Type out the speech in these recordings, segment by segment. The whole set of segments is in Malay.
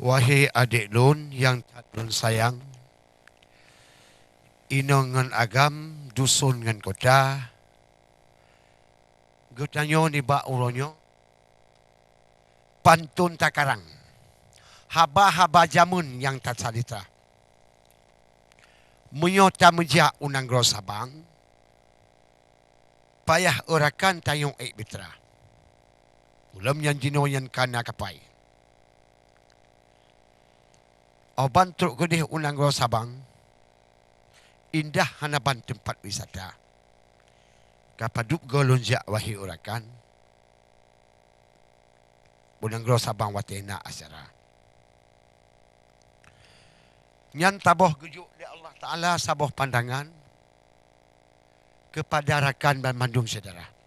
Wahai adik lun yang lun sayang, ino ngan agam, dusun ngan kota, gutanyo ni ba uronyo, pantun takarang, haba-haba jamun yang tak salita. Menyota meja unang gros sabang, payah orakan tayong bitra. Ulam yang jino yang kana kapai. Oban truk gedih unang gros sabang, indah hanaban tempat wisata. Kapaduk golonjak wahi orakan, unang gros sabang watena asyara. Nyan taboh gejuk di Allah Ta'ala saboh pandangan kepada rakan dan mandung saudara.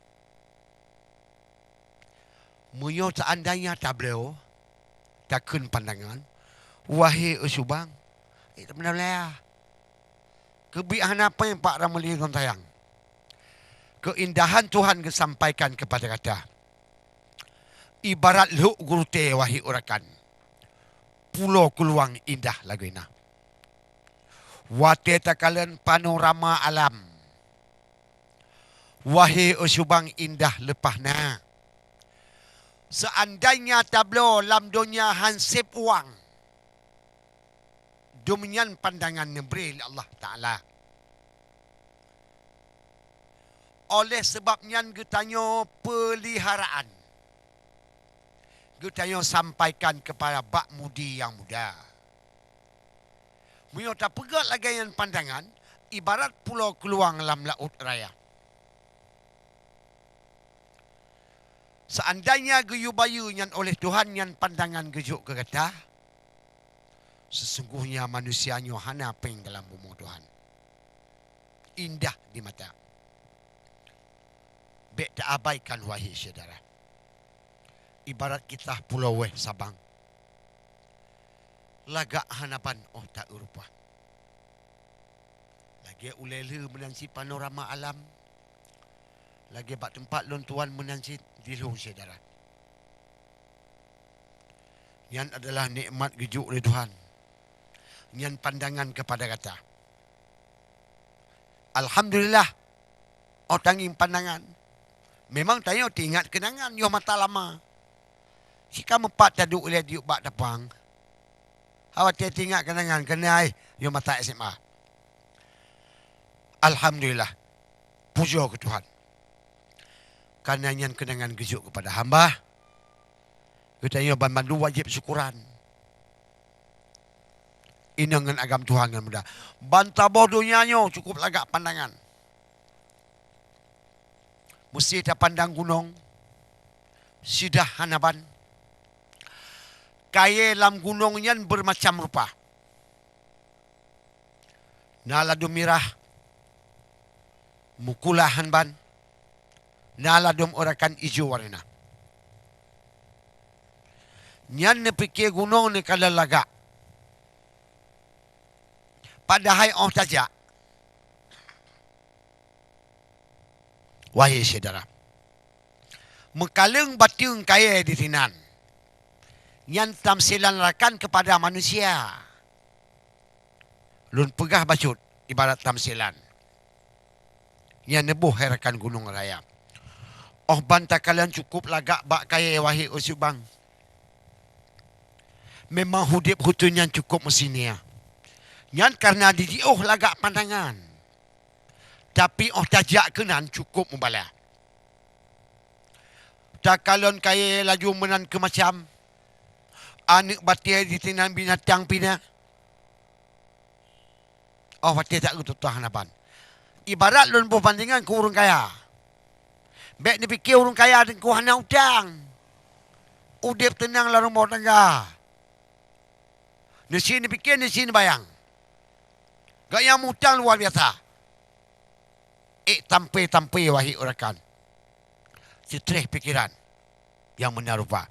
Muyo seandainya tak beliau takun pandangan, wahai usubang, itu benar-benar kebiahan apa yang Pak Ramli tayang. Keindahan Tuhan kesampaikan kepada kata, ibarat luk gurute wahai urakan, pulau keluang indah lagu ina. Wate takalan panorama alam, wahai usubang indah lepahna. Seandainya tablo lam dunia hansip uang, dumian pandangan nebri Allah Ta'ala. Oleh sebabnya getanyo peliharaan, getanyo sampaikan kepada bak mudi yang muda. Mio tak pegat lagi yang pandangan, ibarat pulau keluang lam laut raya. Seandainya geyu bayu yang oleh Tuhan yang pandangan gejuk ke kata, sesungguhnya manusia hana peng dalam bumi Tuhan. Indah di mata. Bek tak abaikan wahai saudara. Ibarat kita pulau weh Sabang. Lagak hanapan tak rupa. Lagi ulele menansi panorama alam. Lagi bak tempat lon tuan menansi dilung saudara. Yang adalah nikmat gejuk oleh Tuhan. Yang pandangan kepada kata, alhamdulillah, otangin pandangan. Memang tayo tingat kenangan yo mata lama. Jika mempat taduk oleh diuk bak dapang. Awak tingat kenangan kenai yo mata SMA. Alhamdulillah. Puja ke Tuhan. Karena yang kenangan gejuk kepada hamba, kita yo bandu wajib syukuran. Inangan agam Tuhan yang mudah. Bantabo dunianya cukup lagak pandangan. Mesti tak pandang gunung. Sidah hanaban. Kaya lam gunung yang bermacam rupa. Naladum mirah. Mukulah hanban. Naladum orakan ijo warna. Nyan nepikir gunung ni kalau lagak. Padahal tajak. Wahai saudara. Mekaleng batung kaya di tinan. Yang tamsilan rakan kepada manusia. Lun pegah bacut ibarat tamsilan. Yang nebuh herakan gunung raya. Oh bantah kalian cukup lagak bak kaya wahai usubang. Memang hudip hutun yang cukup mesinia. Yang karena didiuh lagak pandangan. Tapi tajak kenan cukup membala. Tak kalon kaya laju menan ke macam. Anak batia di tinan binatang pina. Oh batia tak ketutuh hanapan. Ibarat lun berbandingan ke orang kaya. Baik ni fikir orang kaya dan ku hana utang. Udip tenang lah rumah tangga. Di sini fikir, di sini bayang. Gaya mutang luar biasa. Tampai-tampai wahai urakan. Setreh pikiran yang menarupa.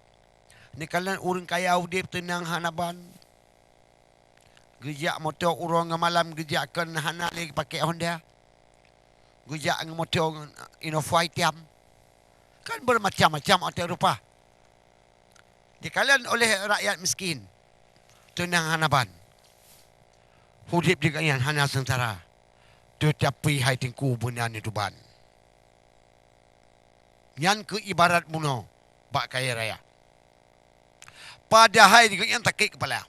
Ni kalian orang kaya udip tenang hanaban. Gejak motor urang malam gejakkan hana lagi pakai Honda. Gejak motor Innova hitam. Kan bermacam-macam otak rupa. Di kalian oleh rakyat miskin. tenang hanaban. Hudip juga yang hana sengsara. Tetapi hai tingku bunan itu ban. Yang ke ibarat muno bak kaya raya. Padahal juga yang takik kepala.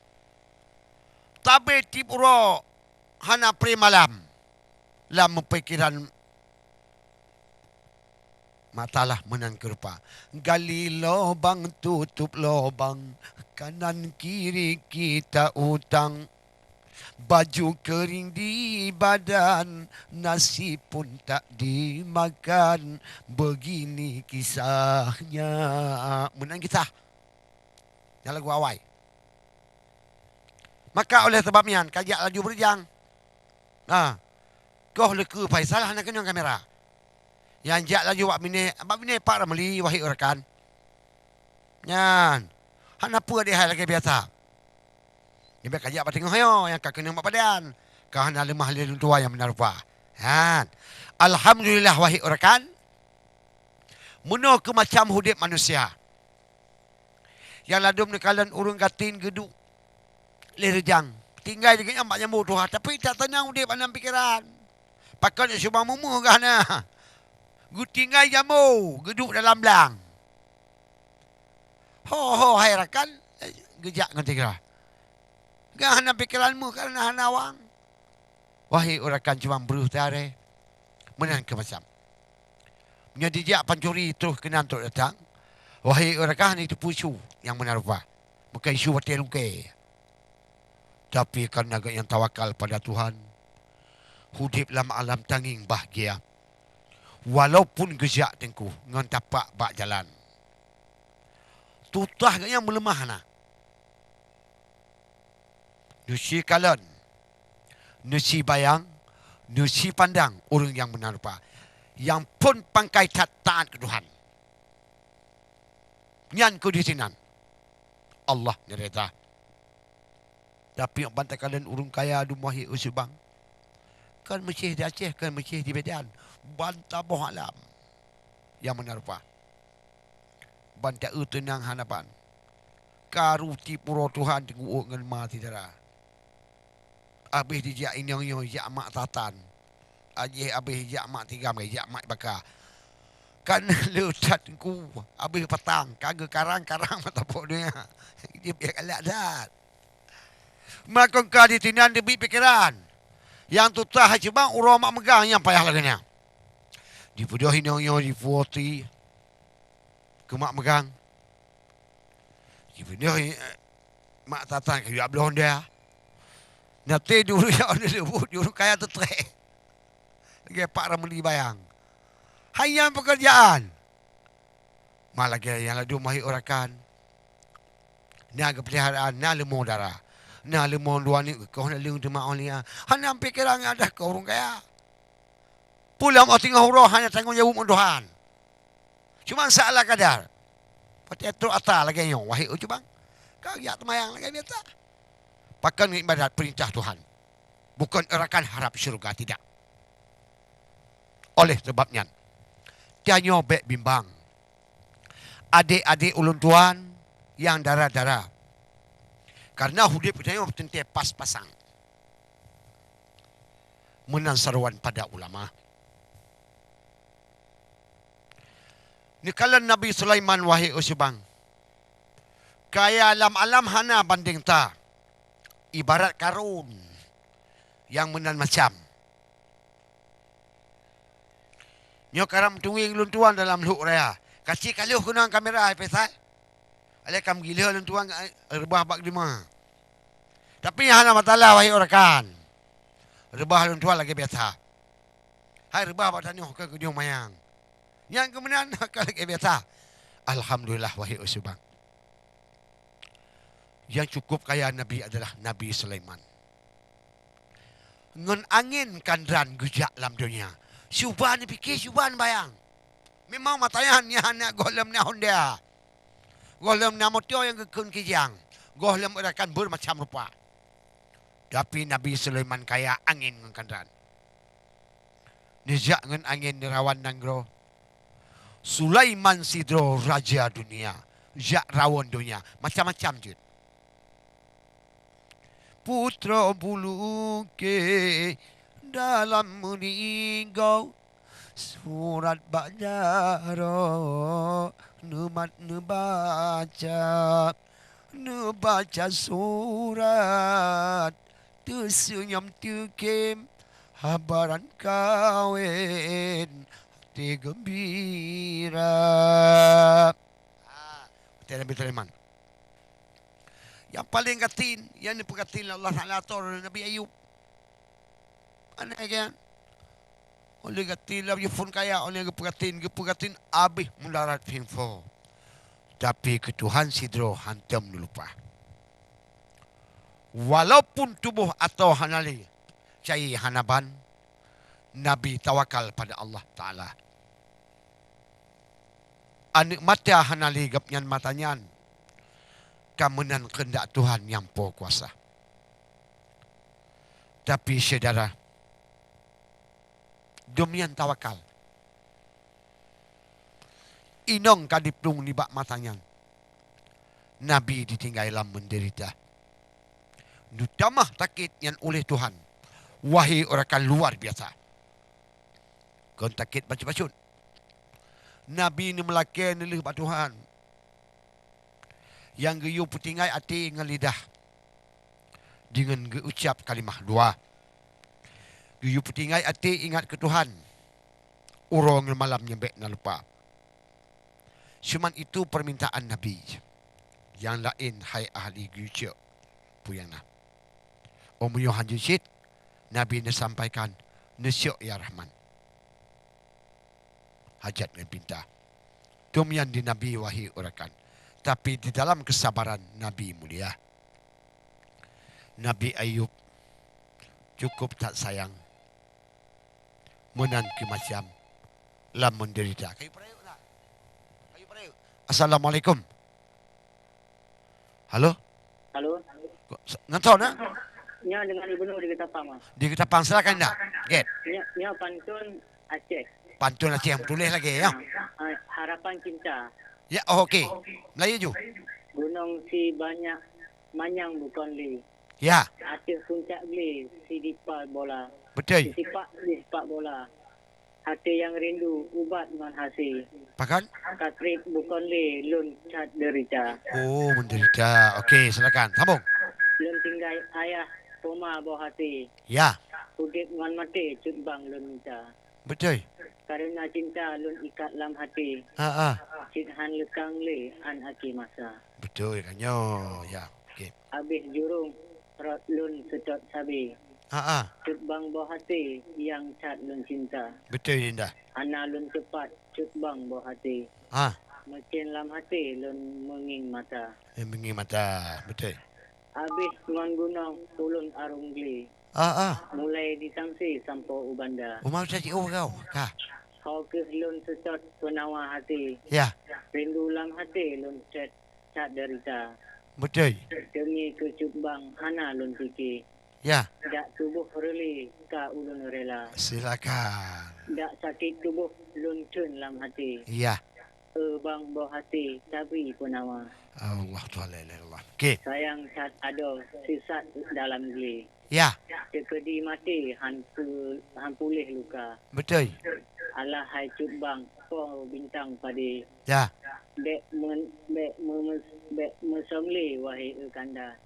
Tabe tipuro hana pre malam. Lam pikiran matalah menang kerupa. Gali lobang tutup lobang. Kanan kiri kita utang. Baju kering di badan, nasi pun tak dimakan. Begini kisahnya. Menang kisah. Yang lagu awal. Maka oleh sebabnya, kajak laju berjang. Kau leka Faisal hana kena kamera. Yang jak laju wak bini pak ramli wahai rekan. Nyan. Hana apa dia lagi biasa. Dia kajak apa tengok hayo yang kau kena mak badan. Kau hana lemah lelun tua yang benar rupa. Alhamdulillah wahai rekan. Muno ke macam hudip manusia. Yang ladum nekalan urung gatin geduk. Lerejang. Tinggal dengan mak nyambut Tuhan. Tapi tak tenang hudip anam pikiran. Pakai dia subang mumu ke hana. Tinggal jamu. Geduk dalam belang. Ho hai rekan. Gejak ngerti kira. Gak hana pikiranmu karena hana wang. Wahai orakan cuma berusaha menang ke macam. Menjadi jak pancuri terus kena untuk datang. Wahai orakan itu pusu yang benar rupa. Bukan isu hotel lukai. Tapi karena yang tawakal pada Tuhan. Hudip dalam alam tanging bahagia. Walaupun gejak tengku. Ngan tapak bak jalan. Tutah yang melemah nak. Nusi kalan, nusi bayang, nusi pandang orang yang benar rupa. Yang pun pangkai taat ke Tuhan. Nyan ku di sinan. Allah nyerita. Tapi yang bantai kalian orang kaya dumahi usubang. Kan Mesir di Aceh, kan Mesir di Medan. Bantah boh alam. Yang benar rupa. Bantah tenang hanapan. Karuti puro Tuhan tengok dengan mati darah. Habis dijak inyong-inyong, jak mak tatan. Habis jak mak tiga, jak mak bakar. Kan letat ku, habis petang. Kagak karang-karang mata dia. Dia biar kalak dat. Maka kau di tinan dia pikiran. Yang tu tah cuma urang mak megang yang payah laganya. Di pudah inyong-inyong di poti. Ke mak megang. Di pudah mak tatan ke biar belon dia. Nanti dulu yang ada debut, dulu kaya tetrek. Lagi Pak Ramli bayang. Hayang pekerjaan. Malah yang ladu mahi orakan. Ni agak peliharaan, ni lemong darah. Ni lemong dua ni, kau nak lemong demak orang ni. Hanya pikiran ada kau orang kaya. Pulang mau tinggal huruf, hanya tanggung jawab Tuhan. Cuma salah kadar. Pati itu atas lagi yang, wahai ujubang. Kau ya temayang lagi biasa. Pakan ibadat perintah Tuhan. Bukan erakan harap syurga, tidak. Oleh sebabnya, tianyo bek bimbang. Adik-adik ulun tuan yang darah-darah. Karena hudip tianyo tentu pas-pasang. Menang seruan pada ulama. Nikalan Nabi Sulaiman wahai usubang. Kaya alam-alam hana banding ta. Ibarat karun yang menan macam. Nyo karam tunging luntuan dalam luk raya. Kasih kaluh kunang kamera pesal. Ale kam gila luntuan rebah bak lima. Tapi yang hana matalah wahai orakan. Rebah luntuan lagi biasa. Hai rebah bak tanyo ke kujung mayang. Yang kemudian lagi biasa. Alhamdulillah wahai usubang. Yang cukup kaya Nabi adalah Nabi Sulaiman. Ngon angin kandran gujak dalam dunia. Syuban fikir, syuban bayang. Memang matanya hanya golem ni honda. Golem ni motio yang kekun kijang. Golem akan bermacam rupa. Tapi Nabi Sulaiman kaya angin ngon kandran. Nijak ngon angin rawan nanggro. Sulaiman sidro raja dunia. Jak rawan dunia. Macam-macam je. putra bulu ke dalam meninggal surat bajaro numat nebaca surat tersenyum terkem habaran kawin hati gembira. Betul Iman. Yang paling katin, yang diperkatin Allah Ta'ala atur Nabi Ayub. Mana kan? Oleh katin lah phone kaya, oleh keperkatin habis mendarat info. Tapi ke Tuhan sidro hantam lupa. Walaupun tubuh atau hanali cai hanaban, Nabi tawakal pada Allah Ta'ala. Anik mata hanali gapnyan matanyan. Kemenan kehendak Tuhan yang Maha Kuasa. Tapi saudara, demian tawakal. Inong kadiplung ni bak matanya. Nabi ditinggal dalam menderita. Nutamah takit yang oleh Tuhan. Wahai orang luar biasa. Kau takit baca-bacut. Nabi ni melakukan oleh Tuhan. Yang geyu putingai hati dengan lidah. Dengan geucap kalimah dua. Geyu putingai hati ingat ke Tuhan. Urang malam nyembek na lupa. Cuman itu permintaan Nabi. Yang lain hai ahli geyu puyana. Om Yohan Jusid, Nabi nak sampaikan, nasyuk ya Rahman. Hajat dengan pinta. Tumian di Nabi wahai urakan. Tapi di dalam kesabaran Nabi mulia. Nabi Ayub cukup tak sayang. Menan ke macam lam menderita. Assalamualaikum. Halo? Halo? Ngantau nak? Nya dengan Ibu Nur di Ketapang, Mas. Di Ketapang silakan dah. Get. Nya pantun Aceh. Pantun Aceh yang tulis lagi ya. Harapan cinta. Ya, oh, okey. Melayu ju. Gunung si banyak manyang bukan li. Ya, Aceh puncak li si dipak bola. betul. Si dipak bola. Hati yang rindu ubat dengan hasil. Pakan? Katrip bukan li lun cat derita. Oh, menderita. Okey, silakan. Sambung. Lun tinggal ayah poma bawah hati. Ya, Udip dengan mati cut bang lun minta. betul. Karena cinta lun ikat lam hati. Cik han lekang le an aki masa. Betul kanyo. Ya, okey. Habis jurung rot lun sedot sabi. Cut bang bawah hati yang cat lun cinta. Betul Dinda. Ana lun cepat cut bang bawah hati. Macin lam hati lun menging mata. Mengi mata. Betul. Habis ngon gunung tulun arung gli. Mulai disangsi sampo ubanda. Umar cakap kau. Kah? Kau ke lun sedot penawa hati. Ya, Rindu lam hati lun cat derita. betul. Dengi ke cut bang hana lun fikir. Ya, Dak tubuh reli ka ulun rela. silakan. Dak sakit tubuh lun cun lam hati. Ya. Bang bawah hati tapi penawa. Allah Ta'ala Allah. Okey. Sayang cat ado sisat dalam geli. Ya, Cekedi mati han pulih luka. betul. Allah hai cut bang kau bintang padi. Ya. Bek mesemli wahai kanda.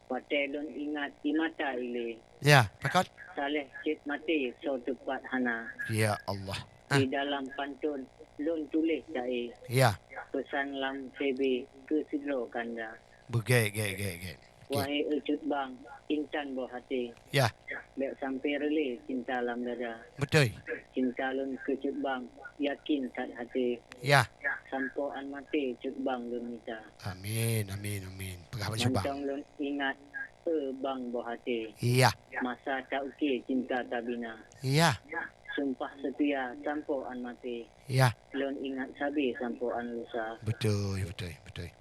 Patai lun ingat imata ile. Ya, pakat. Saleh cit mati so tepat hana. Ya Allah. Di dalam pantun lun tulis cai. Ya. Pesan lam CB ke sidro kanda. Begek. Wahai cut bang intan bawah hati. Ya, Bek sampai reli cinta lam dada. betul. Cinta lun ke cut bang yakin kat hati. Ya. Sampoan mati cut bang lun minta. Amin. Pegah baju bang. Mantong lun ingat bang bawah hati. Ya. Masa tak okey cinta tak bina. Ya. Sumpah setia sampoan mati. Ya. Lun ingat sabi sampoan lusa. Betul.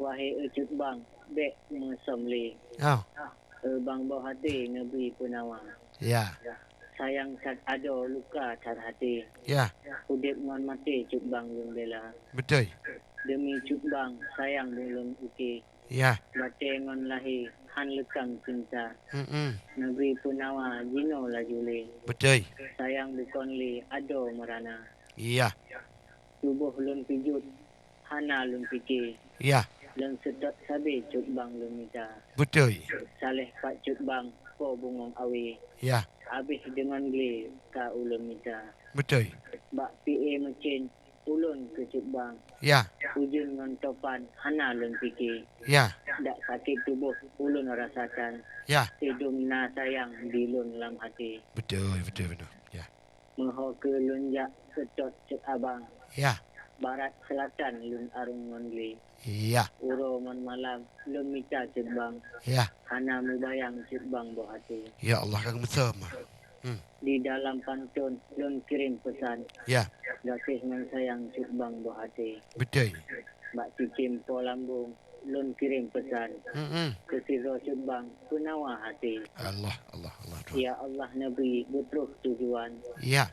Wahai cut bang bek mesemli. Oh. Bang bawah hati ngebi penawa. Ya. Sayang cat ado luka cat hati. Ya. Udip ngon mati cut bang lun bela. Betul. Demi cut bang sayang belum uki. Ya. Bate ngon lahi han lekang cinta. Mm-mm. Negeri punawa jino lajule. Betul. Sayang bukan li ado merana. Ya. Tubuh lun pijut, hana lun fikir. Ya. Lun sedot sabi cut bang lun minta. Betul. Saleh pak cut bang ko bungong awi. Ya. Habis dengan gli ka ulun minta. Betul. Bak PA mesin ulun ke cut bang. Ya. Ujung ngan topan hana lun fikir. Ya. Dak sakit tubuh ulun rasakan. Ya. Hidung na sayang di lun lam hati. Betul. Ya. Meho ke lun jak sedot cut abang. Ya. Barat selatan lun arung ngondli. Ya. Uro man malam lun minta cut bang. Ya. Hana mubayang cut bang bo hati. Ya Allah kang mesem. Di dalam pantun lun kirim pesan. Ya. Gasih man sayang cut bang bo hati. Betul. Bak cicim po lambung lun kirim pesan. Mm-mm. Kesiro cut bang punawa hati. Allah. Ya Allah Nabi butuh tujuan. Ya.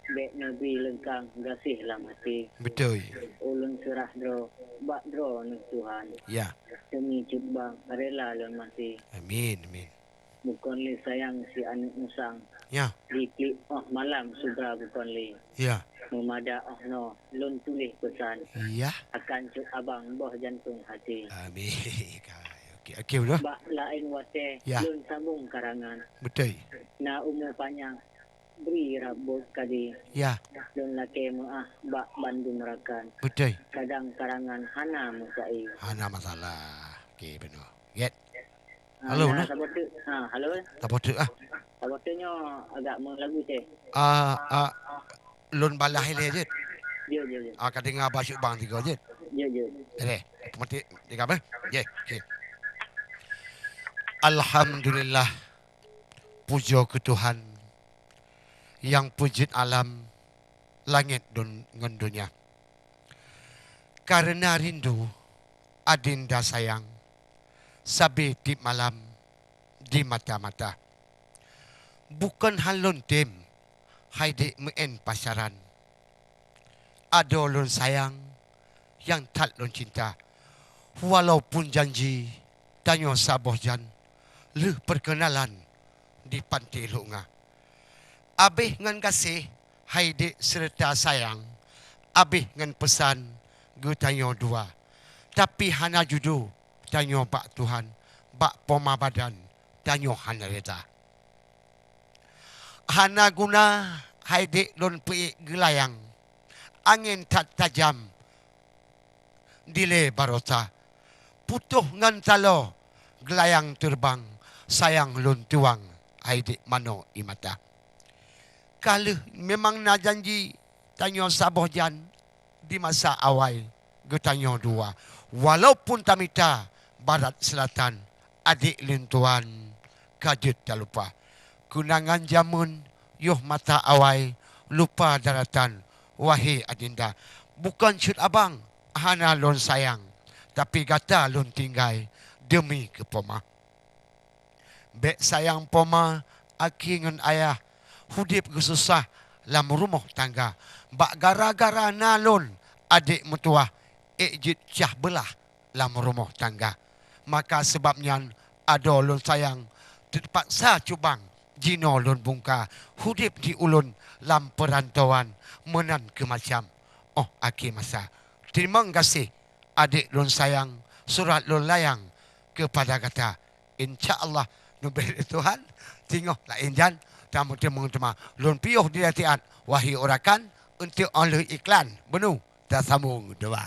Bek Nabi lengkang gasih lam hati. Betul. Ulun serah dro, bak dro nuk Tuhan. Ya. Demi cut bang rela lun mati. Amin. Bukan li sayang si anak musang. Ya. Di klik malam sudah bukan li. Ya. Memada no lun tulis pesan. Ya. Akan cut abang boh jantung hati. Amin. Okey betul. Bak lain wate Ya. lun sambung karangan. Betul. Na umur panjang beri rabut kadi. Ya. Lun laki bak Bandung rakan. Betul. Kadang karangan hana musai. Hana masalah. Okey betul. Get. Halo, Nah, nah. sabotu. Halo. Tak patut ah. Sabotunya agak melagu teh. Lun balah ile je. Je. Kadang abah bang tiga je. Je. Mati tiga apa? Je. Okey. Alhamdulillah. Puja ke Tuhan yang pujit alam langit dan dunia. Karena rindu adinda sayang sabi di malam di mata-mata. Bukan halun tim haidi meen pasaran. Ada lun sayang yang tak lun cinta. Walaupun janji tanyo saboh jan le perkenalan di pantai lunga. Abih ngan kasih haidi serta sayang. Abih ngan pesan gu tanyo dua. Tapi hana judu tanyo bak Tuhan, bak poma badan, tanyo hana reda. Hana guna haidi lon pi gelayang. Angin tak tajam. Dile barota. Putuh ngan talo. Gelayang terbang. Sayang lon tuang. Haidi mano imata. Kalau memang na janji tanyo saboh jan di masa awal. Getanyo dua. Walaupun tamita barat selatan, adik lintuan, kajut tak lupa. Kunangan jamun, yuh mata awai, lupa daratan, wahai adinda. Bukan cut abang, hana lon sayang, tapi kata lon tinggai demi ke poma. Bek sayang poma, aki ngan ayah, hudip kesusah, lam rumah tangga. Bak gara-gara nalon, adik mutuah, ejit cah belah, lam rumah tangga. Maka sebabnya ada lun sayang terpaksa cubang jino lun bungka hudip di ulun lam perantauan menan ke macam aki masa. Terima kasih adik lun sayang surat lun layang kepada kata insya-Allah nubel Tuhan tengok lain jan tamu-tamu lun piuh di latihan wahai orakan untuk oleh iklan benu dah sambung dua.